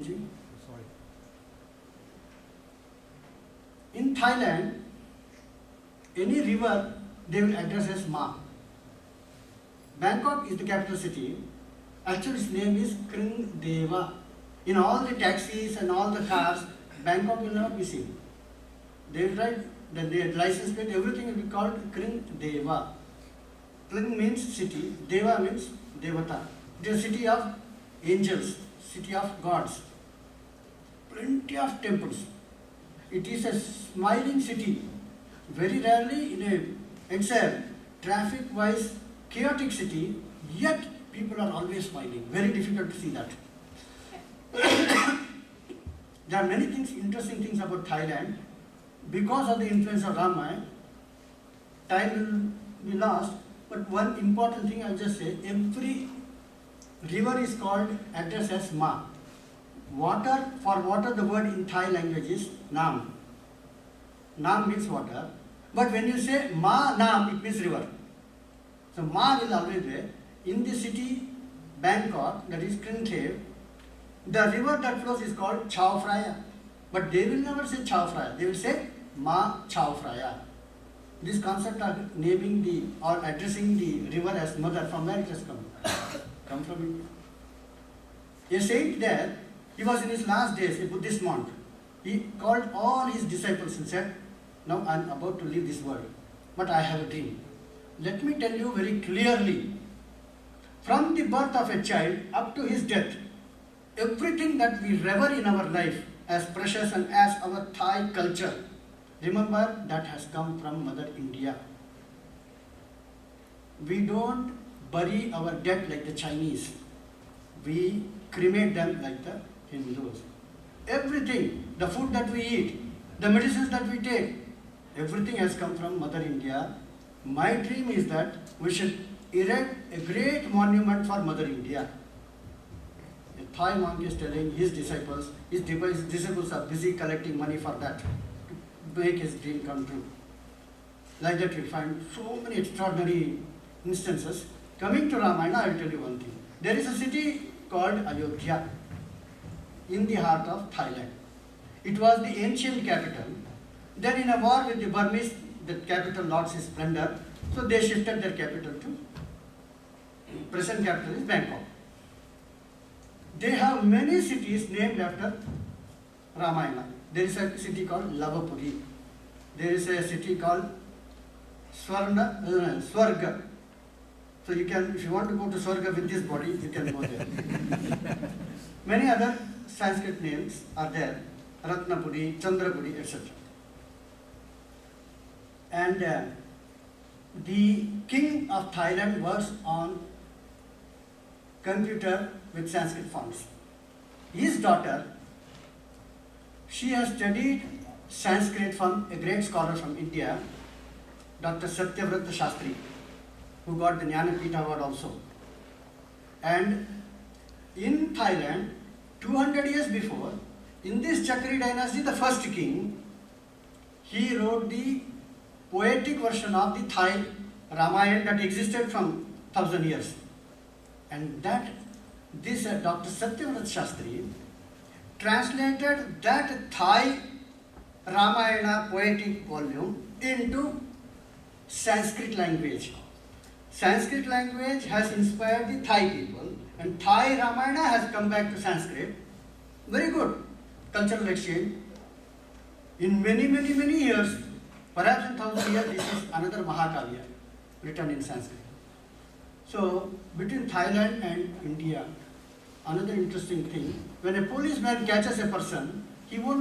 Sorry. In Thailand, any river they will address as Ma. Bangkok is the capital city. Actually, its name is Kring Deva. In all the taxis and all the cars, Bangkok will not be seen. They will write the license plate, everything will be called Kring Deva. Kring means city, Deva means Devata. It is a city of angels, city of gods. Plenty of temples. It is a smiling city. Very rarely in a entire traffic-wise chaotic city, yet people are always smiling. Very difficult to see that. There are many things, interesting things about Thailand. Because of the influence of Ramayana, time will be lost. But one important thing I'll just say, every river is called, addressed as Ma. Water, for water the word in Thai language is Nam. Nam means water. But when you say Ma Nam, it means river. So Ma will always be. In the city Bangkok, that is Kring Thep, the river that flows is called Chao Phraya. But they will never say Chao Phraya. They will say Ma Chao Phraya. This concept of naming the or addressing the river as mother, from where it has come? Come from India. A saint there, he was in his last days, a Buddhist monk. He called all his disciples and said, now I am about to leave this world, but I have a dream. Let me tell you very clearly, from the birth of a child up to his death, everything that we rever in our life as precious and as our Thai culture, remember that has come from Mother India. We don't bury our dead like the Chinese. We cremate them like the Hindus. Everything, the food that we eat, the medicines that we take, everything has come from Mother India. My dream is that we should erect a great monument for Mother India. A Thai monk is telling his disciples are busy collecting money for that, to make his dream come true. Like that we find so many extraordinary instances. Coming to Ramayana, I will tell you one thing. There is a city called Ayodhya in the heart of Thailand. It was the ancient capital. Then in a war with the Burmese, the capital lost its splendor, so they shifted their capital to, present capital is Bangkok. They have many cities named after Ramayana. There is a city called Lavapuri. There is a city called Swarga. So you can, if you want to go to Swarga with this body, you can go there. Many other Sanskrit names are there. Ratnapuri, Chandrapuri, etc. And the king of Thailand works on computer with Sanskrit fonts. His daughter, she has studied Sanskrit from a great scholar from India, Dr. Satyavrata Shastri, who got the Jnanapita award also. And in Thailand, 200 years before, in this Chakri dynasty, the first king, he wrote the poetic version of the Thai Ramayana that existed from 1000 years. And that, this Dr. Satyavrata Shastri translated that Thai Ramayana poetic volume into Sanskrit language. Sanskrit language has inspired the Thai people, and Thai Ramayana has come back to Sanskrit. Very good cultural exchange. In many years, perhaps in 1000 years, this is another Mahakavya written in Sanskrit. So, between Thailand and India, another interesting thing, when a policeman catches a person, he won't